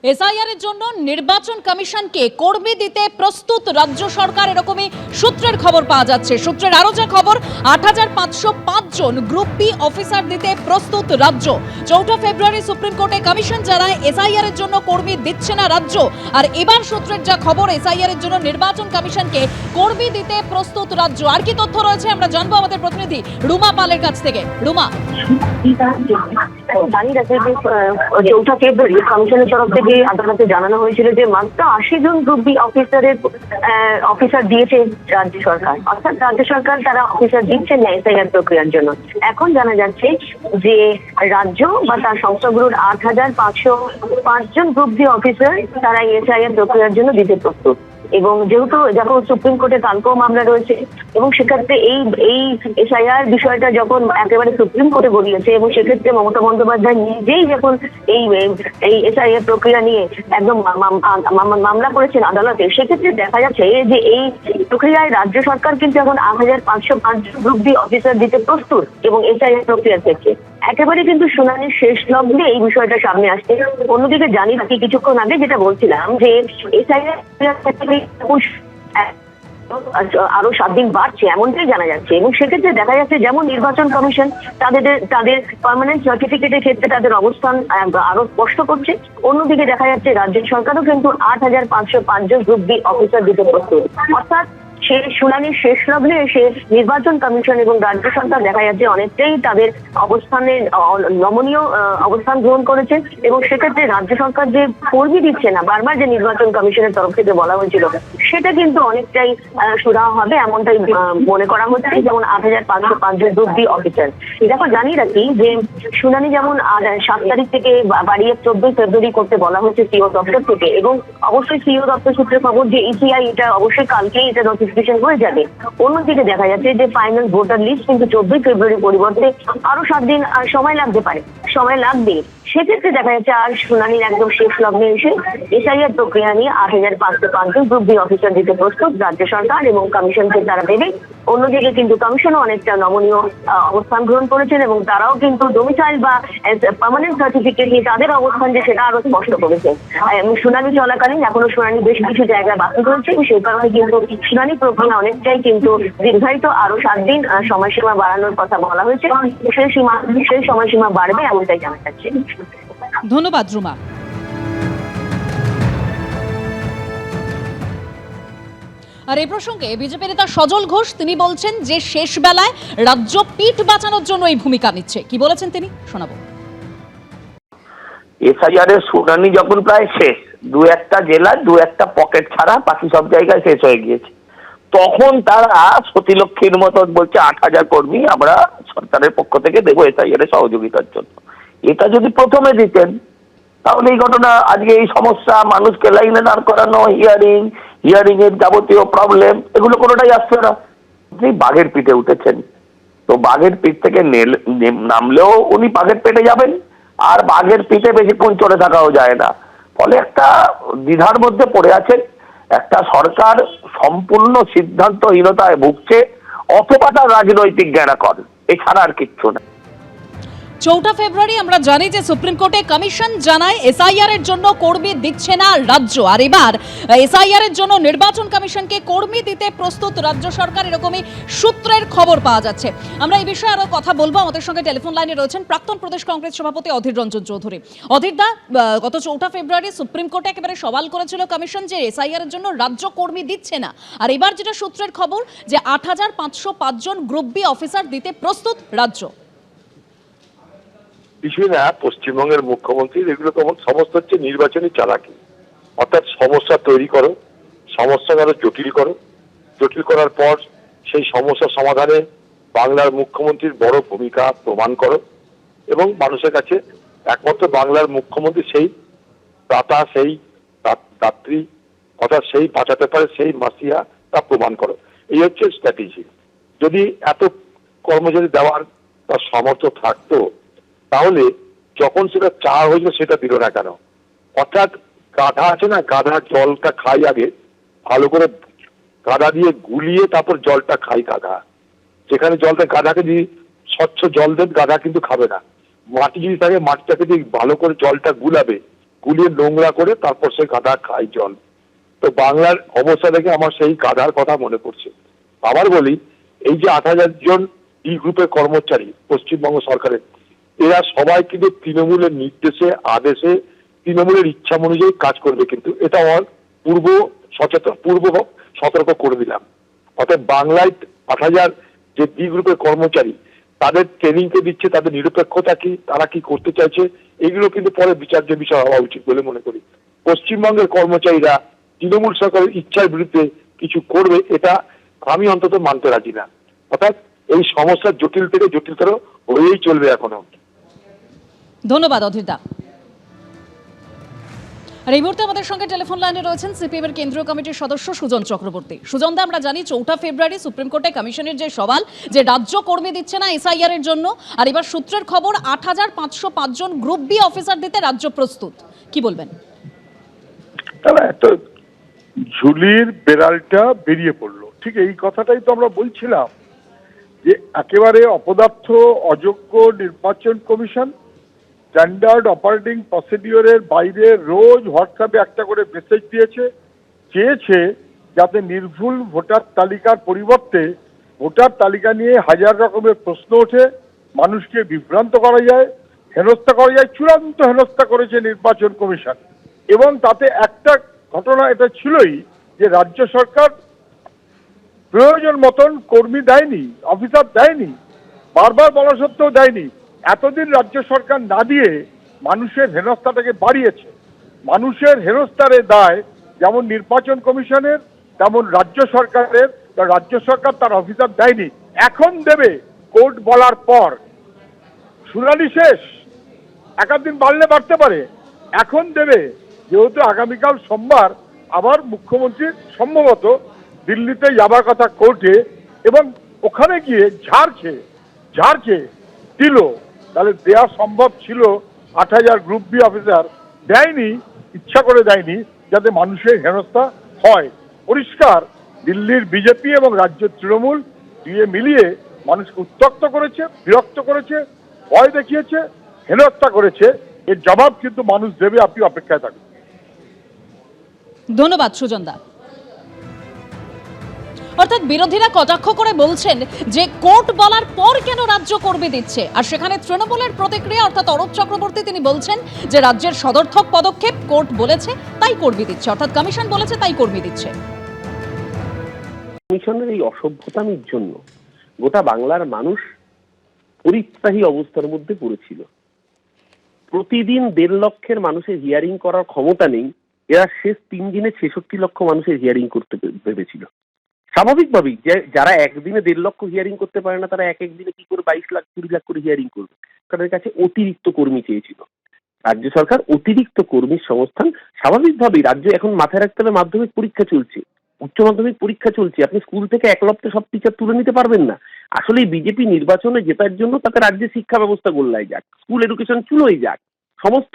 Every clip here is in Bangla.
এসআইআর এর জন্য নির্বাচন কমিশনকে কর্মী দিতে প্রস্তুত রাজ্য সরকার, এরকমই সূত্রের খবর পাওয়া যাচ্ছে। সূত্রের আরো যা খবর, ৮৫০৫ জন গ্রুপ বি অফিসার দিতে প্রস্তুত রাজ্য। ৪ ফেব্রুয়ারি সুপ্রিম কোর্টে কমিশন জানায় এসআইআর এর জন্য কর্মী দিচ্ছে না রাজ্য। আর এবার সূত্রের যা খবর, এসআইআর এর জন্য নির্বাচন কমিশনকে কর্মী দিতে প্রস্তুত রাজ্য। আর কি তথ্য রয়েছে আমরা জানবো আমাদের প্রতিনিধি রুমা পালের কাছ থেকে। রুমা, জানি রাখি যে ৪ ফেব্রুয়ারি কমিশনের তরফ থেকে আদালতে জানানো হয়েছিল যে মাত্র ৮০ জন গ্রুপ বি অফিসার দিয়েছে রাজ্য সরকার, অর্থাৎ রাজ্য সরকার তারা অফিসার দিচ্ছেন না এসআইআর প্রক্রিয়ার জন্য। এখন জানা যাচ্ছে যে রাজ্য বা তার সংস্থাগুলোর ৮৫০৫ জন গ্রুপ বি অফিসার তারা এসআইআর প্রক্রিয়ার জন্য দিতে প্রস্তুত। এবং যেহেতু যখন সুপ্রিম কোর্টে কালকেও মামলা রয়েছে এবং সেক্ষেত্রে এই এসআইআর বিষয়টা যখন একেবারে সুপ্রিম কোর্টে গড়িয়েছে এবং সেক্ষেত্রে মমতা বন্দ্যোপাধ্যায় নিজেই যখন এই এসআইআর প্রক্রিয়া নিয়ে একদম মামলা করেছেন আদালতে, সেক্ষেত্রে দেখা যাচ্ছে যে এই প্রক্রিয়ায় রাজ্য সরকার কিন্তু এখন ৮৫০৫ গ্রুপ বি অফিসার দিতে প্রস্তুত এবং এসআইআর প্রক্রিয়ার ক্ষেত্রে একেবারে কিন্তু শুনানির শেষ লগ্নে এই বিষয়টা সামনে আসছে। অন্যদিকে জানি নাকি কিছুক্ষণ আগে যেটা বলছিলাম যে এসআইআর আরো ৭ দিন বাড়ছে এমনটাই জানা যাচ্ছে। এবং সেক্ষেত্রে দেখা যাচ্ছে যেমন নির্বাচন কমিশন তাদের পার্মানেন্ট সার্টিফিকেটের ক্ষেত্রে তাদের অবস্থান আরো স্পষ্ট করছে, অন্যদিকে দেখা যাচ্ছে রাজ্য সরকারও কিন্তু ৮৫০৫ জন গ্রুপ বি অফিসার দিতে প্রস্তুত। অর্থাৎ সে শুনানির শেষ লগ্নে এসে নির্বাচন কমিশন এবং রাজ্য সরকার দেখা যাচ্ছে অনেকটাই তাদের অবস্থানে নমনীয় অবস্থান গ্রহণ করেছে। এবং সেক্ষেত্রে রাজ্য সরকার যে কর্মী দিচ্ছে না, বারবার যে নির্বাচন কমিশনের তরফ থেকে বলা হয়েছিল, সেটা কিন্তু অনেকটাই সুরাহা হবে এমনটাই মনে করা হচ্ছে। যেমন ৮৫০৫ জন গ্রুপ বি অফিসার, দেখো জানি রাখি যে শুনানি যেমন ৭ তারিখ থেকে বাড়িয়ে ১৪ ফেব্রুয়ারি করতে বলা হয়েছে সিও দপ্তর থেকে। এবং অবশ্যই সিও দপ্তর সূত্রে খবর যে ইসিআই এটা অবশ্যই কালকেই এটা নোটিফিকেশন হয়ে যাবে। অন্যদিকে দেখা যাচ্ছে যে ফাইনাল ভোটার লিস্ট কিন্তু ১৪ ফেব্রুয়ারি পরিবর্তে আরো ৭ দিন সময় লাগতে পারে, সময় লাগবে। সেক্ষেত্রে দেখা যাচ্ছে আর শুনানির একদম শেষ লগ্নে এসে এসআইআর প্রক্রিয়া নিয়ে ৮৫০৫ জন গ্রুপ বি অফিসার দিতে প্রস্তুত রাজ্য সরকার এবং কমিশনকে তারা দেবে। অন্যদিকে কিন্তু কমিশনও অনেকটা নমনীয় অবস্থান গ্রহণ করেছেন এবং তারাও কিন্তু ডোমিসাইল বা পার্মানেন্ট সার্টিফিকেট নিয়ে তাদের অবস্থান যে সেটা আরো স্পষ্ট করেছে। শুনানি চলাকালীন এখনো শুনানি বেশ কিছু জায়গায় বাকি রয়েছে, সেই কারণে কিন্তু শুনানি প্রক্রিয়া অনেকটাই কিন্তু দীর্ঘায়িত, আরো ৭ দিন সময়সীমা বাড়ানোর কথা বলা হয়েছে। সেই সময়সীমা বাড়বে এমনটাই জানা যাচ্ছে। ধন্যবাদ রুমা। আর এই প্রসঙ্গে বিজেপি নেতা সজল ঘোষ তিনি বলছেন যে শেষ বেলায় রাজ্য পিঠ বাঁচানোর জন্য এই ভূমিকা নিচ্ছে। কি বলেছেন তিনি শোনাবো। এসআইআর এর শুনানি যখন প্রায় শেষ, দু একটা জেলায় দু একটা পকেট ছাড়া বাকি সব জায়গায় শেষ হয়ে গিয়েছে, তখন তারা সতীলক্ষ্মীর মতো বলছে ৮০০০ কর্মী আমরা সরকারের পক্ষ থেকে দেবো এসআইআর এর সহযোগিতার জন্য। এটা যদি প্রথমে দিতেন তাহলে এই ঘটনা, আজকে এই সমস্যা, মানুষকে লাইনে দাঁড় করানো, হিয়ারিং এর যাবতীয় প্রবলেম, এগুলো কোনোটাই আসছে না। আপনি বাঘের পিঠে উঠেছেন, তো বাঘের পিঠ থেকে নামলেও উনি বাঘের পেটে যাবেন, আর বাঘের পিঠে বেশিক্ষণ চড়ে থাকাও যায় না। ফলে একটা দ্বিধার মধ্যে পড়ে আছেন। একটা সরকার সম্পূর্ণ সিদ্ধান্তহীনতায় ভুগছে, অথবা তার রাজনৈতিক জ্ঞানাকর, এছাড়া আর কিচ্ছু না। ৪ ফেব্রুয়ারি আমরা জানি যে সুপ্রিম কোর্টে কমিশন জানায় এসআইআর এর জন্য কর্মী দিচ্ছে না রাজ্য। আর এবার এসআইআর এর জন্য নির্বাচন কমিশনকে কর্মী দিতে প্রস্তুত রাজ্য সরকার, এরকমই সূত্রের খবর পাওয়া যাচ্ছে। আমরা এই বিষয়ে আরো কথা বলবো। আমাদের সঙ্গে টেলিফোন লাইনে রয়েছেন প্রাক্তন প্রদেশ কংগ্রেস সভাপতি অধীর রঞ্জন চৌধুরী। অধীর দা, গত ৪ ফেব্রুয়ারি সুপ্রিম কোর্টে একেবারে সওয়াল করেছিল কমিশন যে এসআইআর এর জন্য রাজ্য কর্মী দিচ্ছে না। আর এবার যেটা সূত্রের খবর যে ৮৫০৫ জন গ্রুপ বি অফিসার দিতে প্রস্তুত রাজ্য। কিছুই না, পশ্চিমবঙ্গের মুখ্যমন্ত্রীর এগুলো তখন সমস্ত হচ্ছে নির্বাচনী চালাকি। অর্থাৎ সমস্যা তৈরি করো, সমস্যাকে আরো জটিল করো, জটিল করার পর সেই সমস্যা সমাধানে বাংলার মুখ্যমন্ত্রীর বড় ভূমিকা প্রমাণ করো এবং মানুষের কাছে একমাত্র বাংলার মুখ্যমন্ত্রী সেই দাতা, সেই দাত্রী, অর্থাৎ সেই বাঁচাতে পারে, সেই মাসিয়া, তা প্রমাণ করো। এই হচ্ছে স্ট্র্যাটেজি। যদি এত কর্মচারী দেওয়ার তার সামর্থ্য থাকতো তাহলে যখন সেটা চা হয়েছিল সেটা দিল না কেন? অর্থাৎ গাধা আছে না, গাধা জলটা খাই আগে ভালো করে, গাধা দিয়ে গুলিয়ে তারপর জলটা খাই গাধা। যেখানে জলটা গাধাকে যদি স্বচ্ছ জল দেন গাধা কিন্তু খাবে না। মাটি যদি থাকে মাটিটাকে দিয়ে ভালো করে জলটা গুলাবে, গুলিয়ে নোংরা করে তারপর সে গাধা খায় জল। তো বাংলার অবস্থা দেখে আমার সেই গাধার কথা মনে পড়ছে। আবার বলি, এই যে 8,000 জন ই গ্রুপের কর্মচারী পশ্চিমবঙ্গ সরকারের, এরা সবাই কিন্তু তৃণমূলের নির্দেশে আদেশে তৃণমূলের ইচ্ছা অনুযায়ী কাজ করবে, কিন্তু এটা আমার পূর্ব সতর্ক করে দিলাম। অর্থাৎ বাংলায় 8,000 যে ডি গ্রুপের কর্মচারী, তাদের ট্রেনিং কে দিচ্ছে, তাদের নিরপেক্ষতা কি, তারা কি করতে চাইছে, এগুলো কিন্তু পরে বিচার্য বিষয় হওয়া উচিত বলে মনে করি। পশ্চিমবঙ্গের কর্মচারীরা তৃণমূল সরকারের ইচ্ছার বিরুদ্ধে কিছু করবে, এটা আমি অন্তত মানতে রাজি না। অর্থাৎ এই সমস্যার জটিল থেকে জটিলতর হয়েই চলবে এখনো। ধন্যবাদ অধীরদা। আর এই মুহূর্তে আমাদের সঙ্গে টেলিফোন লাইনে রয়েছেন সিপিএম এর কেন্দ্রীয় কমিটির সদস্য সুজন চক্রবর্তী। সুজনদা, আমরা জানি 4 ফেব্রুয়ারি সুপ্রিম কোর্টে কমিশনের যে সওয়াল যে রাজ্য কর্মী দিচ্ছে না এসআইআর এর জন্য, আর এবার সূত্রের খবর 8,505 জন গ্রুপ বি অফিসার দিতে রাজ্য প্রস্তুত, কি বলবেন? তো ঝুলির বেড়ালটা বেরিয়ে পড়লো, ঠিক এই কথাটাই তো আমরা বলছিলাম যে একেবারে অপদার্থ অযোগ্য নির্বাচন কমিশন স্ট্যান্ডার্ড অপারেটিং প্রসিডিওরের বাইরে রোজ হোয়াটসঅ্যাপে একটা করে মেসেজ দিয়েছে, চেয়েছে যাতে নির্ভুল ভোটার তালিকার পরিবর্তে ভোটার তালিকা নিয়ে হাজার রকমের প্রশ্ন ওঠে, মানুষকে বিভ্রান্ত করা যায়, হেনস্থা করা যায়। চূড়ান্ত হেনস্থা করেছে নির্বাচন কমিশন। এবং তাতে একটা ঘটনা এটা ছিলই যে রাজ্য সরকার প্রয়োজন মতন কর্মী দেয়নি, অফিসার দেয়নি, বারবার বলা সত্ত্বেও দেয়নি। এতদিন রাজ্য সরকার না দিয়ে মানুষের হেনস্থাটাকে বাড়িয়েছে। মানুষের হেনস্থারে দায় যেমন নির্বাচন কমিশনের তেমন রাজ্য সরকারের। রাজ্য সরকার তার অফিসার দেয়নি, এখন দেবে কোর্ট বলার পর। শুনানি শেষ, একাধিন বাড়লে বাড়তে পারে, এখন দেবে। যেহেতু আগামীকাল সোমবার আবার মুখ্যমন্ত্রী সম্ভবত দিল্লিতে যাবার কথা কোর্টে, এবং ওখানে গিয়ে ঝাড়ছে দিল, তাহলে দেওয়া সম্ভব ছিল। 8,000 গ্রুপ বি অফিসার দেয়নি, ইচ্ছা করে দেয়নি, যাতে মানুষের হেনস্থা হয়। পরিষ্কার দিল্লির বিজেপি এবং রাজ্যের তৃণমূল দিয়ে মিলিয়ে মানুষকে উত্ত্যক্ত করেছে, বিরক্ত করেছে, ভয় দেখিয়েছে, হেনস্থা করেছে। এর জবাব কিন্তু মানুষ দেবে, আপনি অপেক্ষায় থাকুন। ধন্যবাদ সুজনদা। অর্থাৎ বিরোধীরা কটাক্ষ করে বলছেন যে কোর্ট বলার পর কেন রাজ্য কর্মী দিচ্ছে, আর সেখানে তৃণমূলের প্রতিক্রিয়া অর্থাৎ অরূপ চক্রবর্তী তিনি বলছেন যে রাজ্যের সদর্থক পদক্ষেপ, কোর্ট বলেছে তাই কর্মী দিচ্ছে, অর্থাৎ কমিশন বলেছে তাই কর্মী দিচ্ছে। কমিশনের এই অসভ্যতামির জন্য গোটা বাংলার মানুষ পরিত্রাহী অবস্থার মধ্যে পড়েছিল। প্রতিদিন 1.5 লক্ষের মানুষের হিয়ারিং করার ক্ষমতা নেই, এরা শেষ 3 দিনে 66 লক্ষ মানুষের হিয়ারিং করতে ভেবেছিল। স্বাভাবিকভাবেই যারা একদিনে 1.5 লক্ষ হিয়ারিং করতে পারে না, তারা এক দিনে কি করে 22 লাখ 20 লাখ করে হিয়ারিং করবে? তাদের কাছে অতিরিক্ত কর্মী চেয়েছিল রাজ্য সরকার, অতিরিক্ত কর্মীর সংস্থান। স্বাভাবিকভাবেই রাজ্য এখন মাথায় রাখতে হবে মাধ্যমিক পরীক্ষা চলছে, উচ্চ মাধ্যমিক পরীক্ষা চলছে, আপনি স্কুল থেকে একলব্ধে সব টিচার তুলে নিতে পারবেন না। আসলে বিজেপি নির্বাচনে জেতার জন্য তাতে রাজ্যের শিক্ষা ব্যবস্থা গোল্লায় যাক, স্কুল এডুকেশন চুলোই যাক, সমস্ত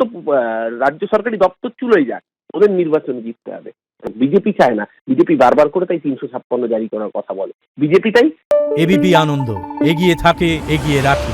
রাজ্য সরকারি দপ্তর চুলোই যাক, ওদের নির্বাচন জিততে হবে। বিজেপি চায় না, বিজেপি বারবার করে তাই 356 জারি করার কথা বলে। বিজেপি তাই এবিপি আনন্দ এগিয়ে থাকে, এগিয়ে রাখে।